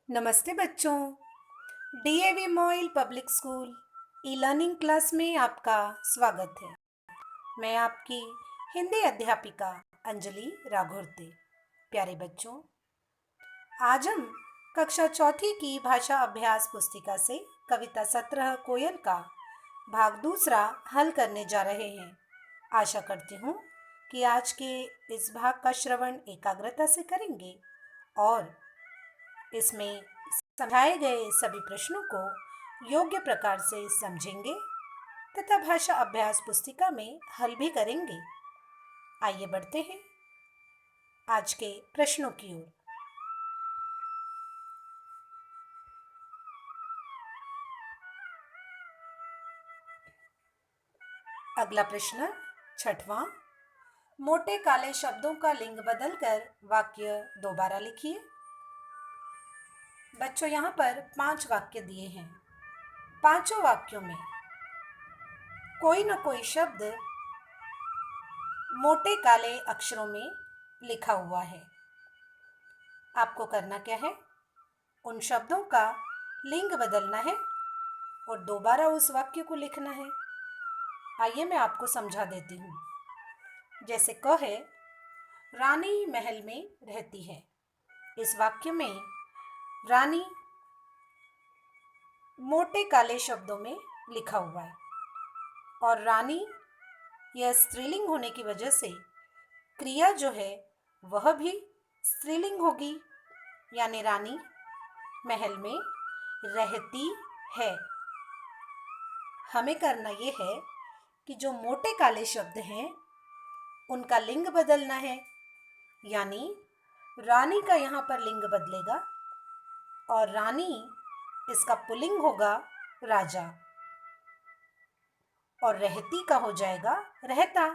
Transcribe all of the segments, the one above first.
नमस्ते बच्चों। DAV MOIL public school e learning class में आपका स्वागत है। मैं आपकी हिंदी अध्यापिका अंजलि राघोरते। प्यारे बच्चों, आज हम कक्षा चौथी की भाषा अभ्यास पुस्तिका से कविता 17 कोयल का भाग दूसरा हल करने जा रहे हैं। आशा करती हूँ कि आज के इस भाग का श्रवण एकाग्रता से करेंगे और इसमें समझाए गए सभी प्रश्नों को योग्य प्रकार से समझेंगे तथा भाषा अभ्यास पुस्तिका में हल भी करेंगे। आइए बढ़ते हैं आज के प्रश्नों की ओर। अगला प्रश्न छठवां, मोटे काले शब्दों का लिंग बदलकर वाक्य दोबारा लिखिए। बच्चों, यहाँ पर 5 वाक्य दिए हैं। पांचों वाक्यों में कोई न कोई शब्द मोटे काले अक्षरों में लिखा हुआ है। आपको करना क्या है? उन शब्दों का लिंग बदलना है और दोबारा उस वाक्य को लिखना है। आइए मैं आपको समझा देती हूँ। जैसे क है, रानी महल में रहती है। इस वाक्य में रानी मोटे काले शब्दों में लिखा हुआ है और रानी यह स्त्रीलिंग होने की वजह से क्रिया जो है वह भी स्त्रीलिंग होगी, यानी रानी महल में रहती है। हमें करना ये है कि जो मोटे काले शब्द हैं उनका लिंग बदलना है, यानी रानी का यहाँ पर लिंग बदलेगा और रानी इसका पुल्लिंग होगा राजा और रहती का हो जाएगा रहता।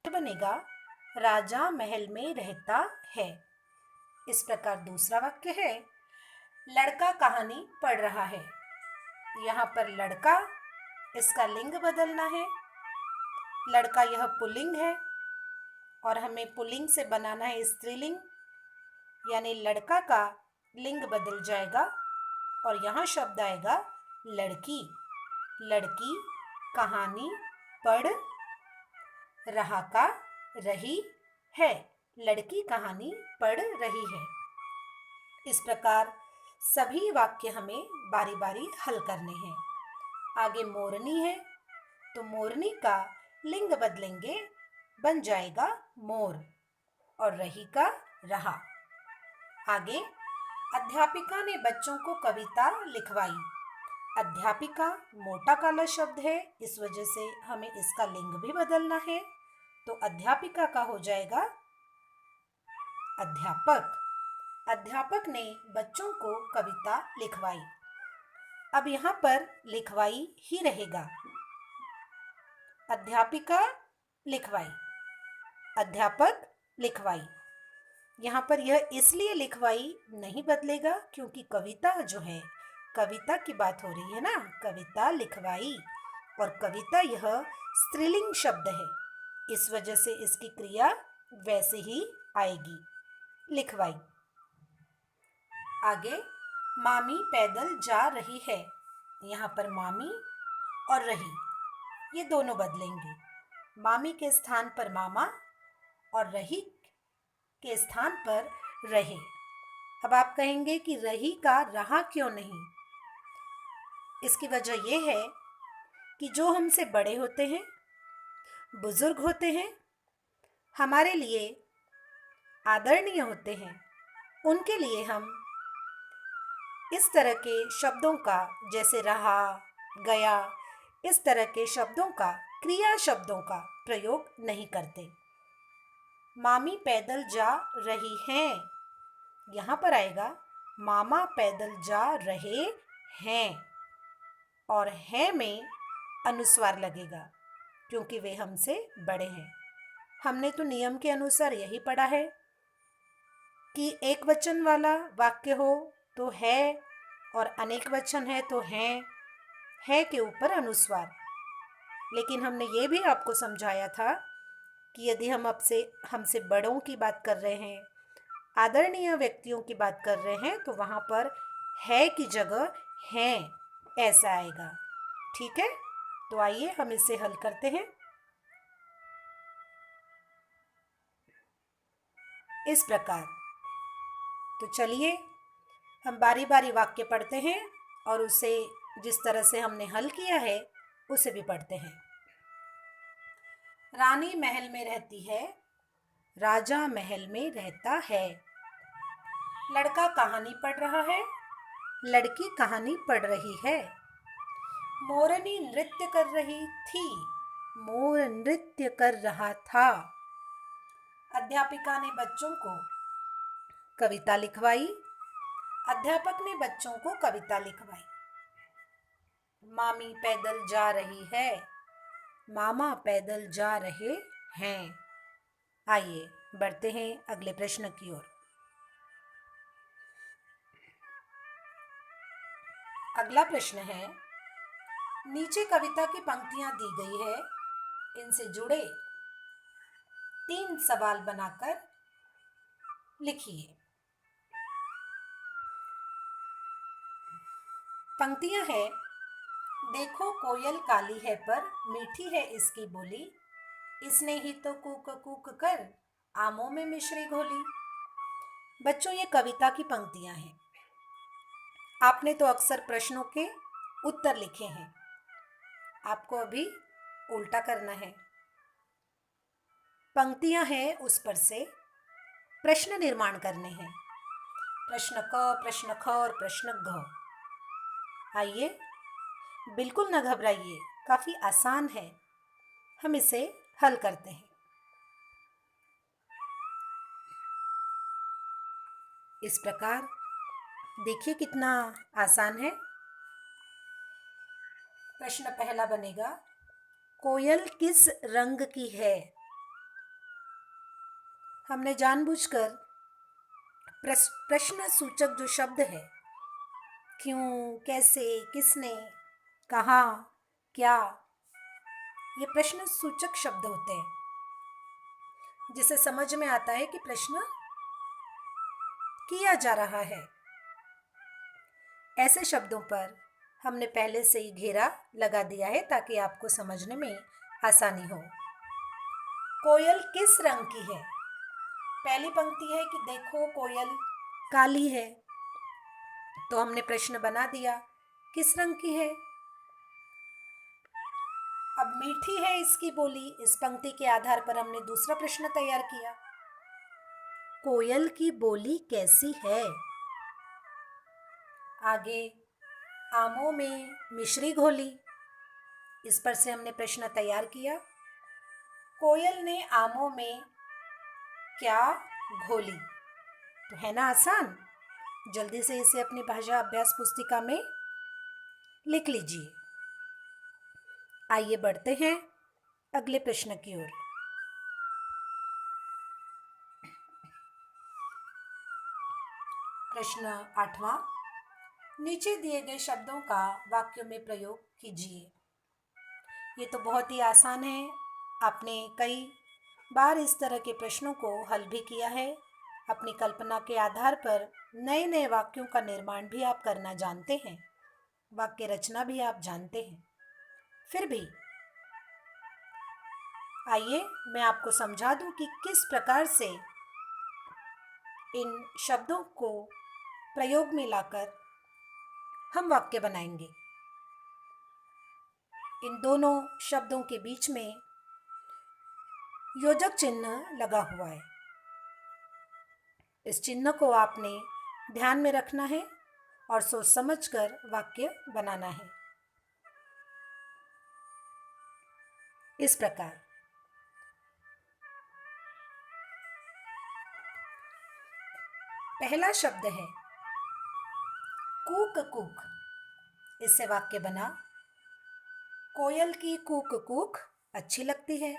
बनेगा राजा महल में रहता है। इस प्रकार दूसरा वाक्य है, लड़का कहानी पढ़ रहा है। यहाँ पर लड़का, इसका लिंग बदलना है। लड़का यह पुल्लिंग है और हमें पुल्लिंग से बनाना है स्त्रीलिंग, यानी लड़का का लिंग बदल जाएगा और यहाँ शब्द आएगा लड़की। लड़की कहानी पढ़ रहा का रही है। लड़की कहानी पढ़ रही है। इस प्रकार सभी वाक्य हमें बारी बारी हल करने हैं। आगे मोरनी है तो मोरनी का लिंग बदलेंगे, बन जाएगा मोर और रही का रहा। आगे अध्यापिका ने बच्चों को कविता लिखवाई। अध्यापिका मोटा काला शब्द है, इस वजह से हमें इसका लिंग भी बदलना है, तो अध्यापिका का हो जाएगा अध्यापक। अध्यापक ने बच्चों को कविता लिखवाई। अब यहाँ पर लिखवाई ही रहेगा। अध्यापिका लिखवाई, अध्यापक लिखवाई। यहाँ पर यह इसलिए लिखवाई नहीं बदलेगा क्योंकि कविता जो है, कविता की बात हो रही है ना, कविता लिखवाई, और कविता यह स्त्रीलिंग शब्द है, इस वजह से इसकी क्रिया वैसे ही आएगी, लिखवाई। आगे मामी पैदल जा रही है। यहाँ पर मामी और रही ये दोनों बदलेंगे। मामी के स्थान पर मामा और रही के स्थान पर रहे। अब आप कहेंगे कि रही का रहा क्यों नहीं? इसकी वजह यह है कि जो हमसे बड़े होते हैं, बुजुर्ग होते हैं, हमारे लिए आदरणीय होते हैं, उनके लिए हम इस तरह के शब्दों का, जैसे रहा, गया, इस तरह के शब्दों का, क्रिया शब्दों का प्रयोग नहीं करते। मामी पैदल जा रही हैं, यहाँ पर आएगा मामा पैदल जा रहे हैं और हैं में अनुस्वार लगेगा क्योंकि वे हमसे बड़े हैं। हमने तो नियम के अनुसार यही पढ़ा है कि एक वचन वाला वाक्य हो तो है और अनेक वचन है तो हैं, है के ऊपर अनुस्वार। लेकिन हमने ये भी आपको समझाया था कि यदि हम हमसे बड़ों की बात कर रहे हैं, आदरणीय व्यक्तियों की बात कर रहे हैं तो वहाँ पर है की जगह हैं ऐसा आएगा। ठीक है, तो आइए हम इसे हल करते हैं इस प्रकार। तो चलिए हम बारी बारी वाक्य पढ़ते हैं और उसे जिस तरह से हमने हल किया है उसे भी पढ़ते हैं। रानी महल में रहती है, राजा महल में रहता है। लड़का कहानी पढ़ रहा है, लड़की कहानी पढ़ रही है। मोरनी नृत्य कर रही थी, मोर नृत्य कर रहा था। अध्यापिका ने बच्चों को कविता लिखवाई, अध्यापक ने बच्चों को कविता लिखवाई। मामी पैदल जा रही है, मामा पैदल जा रहे हैं। आइए बढ़ते हैं अगले प्रश्न की ओर। अगला प्रश्न है, नीचे कविता की पंक्तियां दी गई है, इनसे जुड़े 3 सवाल बनाकर लिखिए। पंक्तियां है, देखो कोयल काली है पर मीठी है इसकी बोली, इसने ही तो कूक कूक कर आमों में मिश्री घोली। बच्चों, ये कविता की पंक्तियां हैं। आपने तो अक्सर प्रश्नों के उत्तर लिखे हैं, आपको अभी उल्टा करना है। पंक्तियां हैं, उस पर से प्रश्न निर्माण करने हैं। प्रश्न क, प्रश्न ख और प्रश्न घ। आइए, बिल्कुल न घबराइए, काफी आसान है। हम इसे हल करते हैं इस प्रकार। देखिए कितना आसान है। प्रश्न पहला बनेगा, कोयल किस रंग की है? हमने जानबूझकर प्रश्न सूचक जो शब्द है, क्यों, कैसे, किसने, कहाँ, क्या, ये प्रश्न सूचक शब्द होते हैं जिसे समझ में आता है कि प्रश्न किया जा रहा है। ऐसे शब्दों पर हमने पहले से ही घेरा लगा दिया है ताकि आपको समझने में आसानी हो। कोयल किस रंग की है? पहली पंक्ति है कि देखो कोयल काली है, तो हमने प्रश्न बना दिया किस रंग की है। अब मीठी है इसकी बोली, इस पंक्ति के आधार पर हमने दूसरा प्रश्न तैयार किया, कोयल की बोली कैसी है? आगे, आमों में मिश्री घोली, इस पर से हमने प्रश्न तैयार किया, कोयल ने आमों में क्या घोली? तो है ना आसान। जल्दी से इसे अपनी भाषा अभ्यास पुस्तिका में लिख लीजिए। आइए बढ़ते हैं अगले प्रश्न की ओर। प्रश्न 8वां, नीचे दिए गए शब्दों का वाक्यों में प्रयोग कीजिए। ये तो बहुत ही आसान है, आपने कई बार इस तरह के प्रश्नों को हल भी किया है। अपनी कल्पना के आधार पर नए नए वाक्यों का निर्माण भी आप करना जानते हैं, वाक्य रचना भी आप जानते हैं। फिर भी आइए मैं आपको समझा दूं कि किस प्रकार से इन शब्दों को प्रयोग में लाकर हम वाक्य बनाएंगे। इन दोनों शब्दों के बीच में योजक चिन्ह लगा हुआ है। इस चिन्ह को आपने ध्यान में रखना है और सोच समझकर वाक्य बनाना है। इस प्रकार पहला शब्द है कूक कूक, इससे वाक्य बना, कोयल की कूक कूक अच्छी लगती है।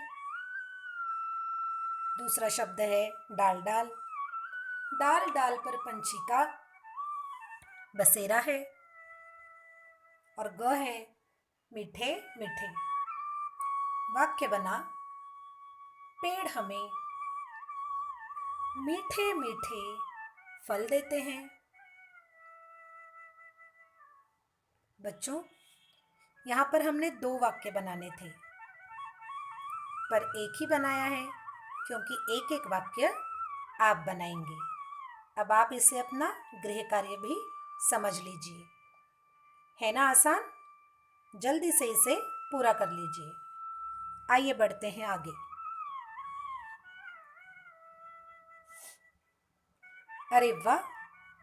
दूसरा शब्द है डाल डाल, डाल डाल पर पंछी का बसेरा है। और ग है मीठे मीठे, वाक्य बना, पेड़ हमें मीठे मीठे फल देते हैं। बच्चों, यहाँ पर हमने 2 वाक्य बनाने थे, पर एक ही बनाया है क्योंकि एक एक वाक्य आप बनाएंगे। अब आप इसे अपना गृह कार्य भी समझ लीजिए। है ना आसान? जल्दी से इसे पूरा कर लीजिए। आइए बढ़ते हैं आगे। अरे वाह,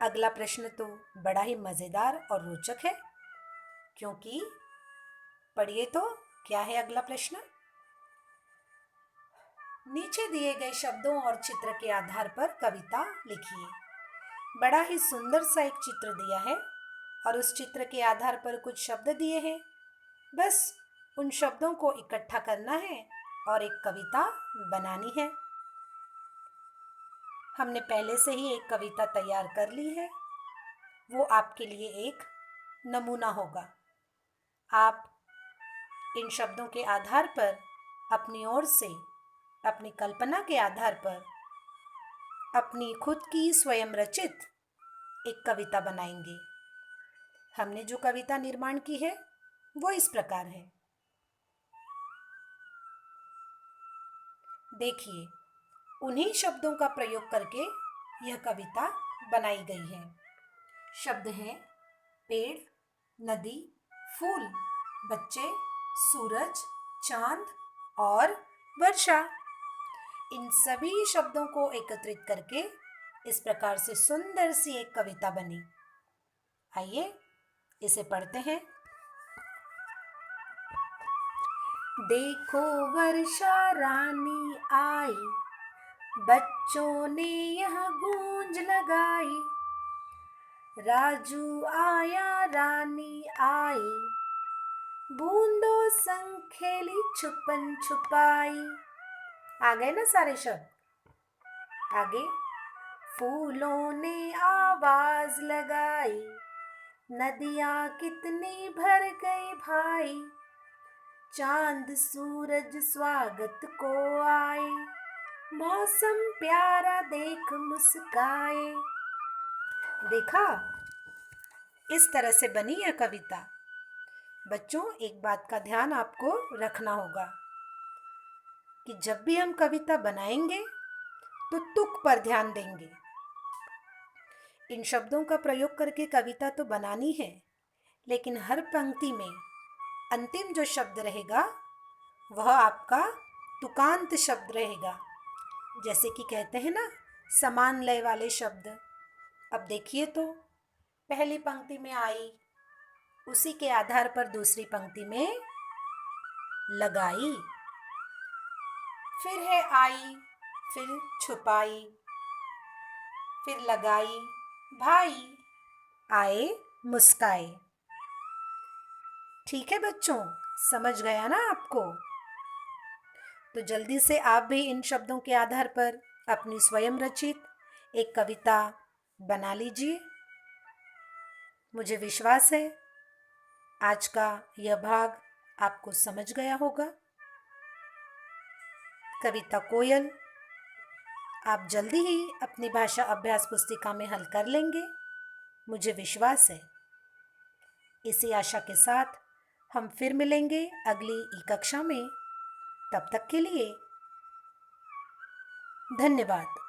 अगला प्रश्न तो बड़ा ही मज़ेदार और रोचक है। क्योंकि पढ़िए तो, क्या है अगला प्रश्न? नीचे दिए गए शब्दों और चित्र के आधार पर कविता लिखिए। बड़ा ही सुंदर सा एक चित्र दिया है और उस चित्र के आधार पर कुछ शब्द दिए हैं। बस उन शब्दों को इकट्ठा करना है और एक कविता बनानी है। हमने पहले से ही एक कविता तैयार कर ली है। वो आपके लिए एक नमूना होगा। आप इन शब्दों के आधार पर अपनी ओर से, अपनी कल्पना के आधार पर अपनी खुद की स्वयं रचित एक कविता बनाएंगे। हमने जो कविता निर्माण की है वो इस प्रकार है। देखिए, उन्हीं शब्दों का प्रयोग करके यह कविता बनाई गई है। शब्द हैं पेड़, नदी, फूल, बच्चे, सूरज, चांद और वर्षा। इन सभी शब्दों को एकत्रित करके इस प्रकार से सुंदर सी एक कविता बनी। आइए इसे पढ़ते हैं। देखो वर्षा रानी आई, बच्चों ने यह गूंज लगाई। राजू आया रानी आई, बूंदों संग खेली छुपन छुपाई। आ गए ना सारे शब्द? आगे, फूलों ने आवाज लगाई, नदियाँ कितनी भर गई भाई। चांद सूरज स्वागत को आए, मौसम प्यारा देख मुस्काए। देखा, इस तरह से बनी यह कविता। बच्चों, एक बात का ध्यान आपको रखना होगा कि जब भी हम कविता बनाएंगे तो तुक पर ध्यान देंगे। इन शब्दों का प्रयोग करके कविता तो बनानी है, लेकिन हर पंक्ति में अंतिम जो शब्द रहेगा वह आपका तुकांत शब्द रहेगा। जैसे कि कहते हैं ना, समान लय वाले शब्द। अब देखिए तो, पहली पंक्ति में आई, उसी के आधार पर दूसरी पंक्ति में लगाई, फिर है आई, फिर छुपाई, फिर लगाई, भाई आए मुस्काए। ठीक है बच्चों, समझ गया ना आपको? तो जल्दी से आप भी इन शब्दों के आधार पर अपनी स्वयं रचित एक कविता बना लीजिए। मुझे विश्वास है आज का यह भाग आपको समझ गया होगा। कविता कोयल आप जल्दी ही अपनी भाषा अभ्यास पुस्तिका में हल कर लेंगे, मुझे विश्वास है। इसी आशा के साथ हम फिर मिलेंगे अगली कक्षा में। तब तक के लिए धन्यवाद।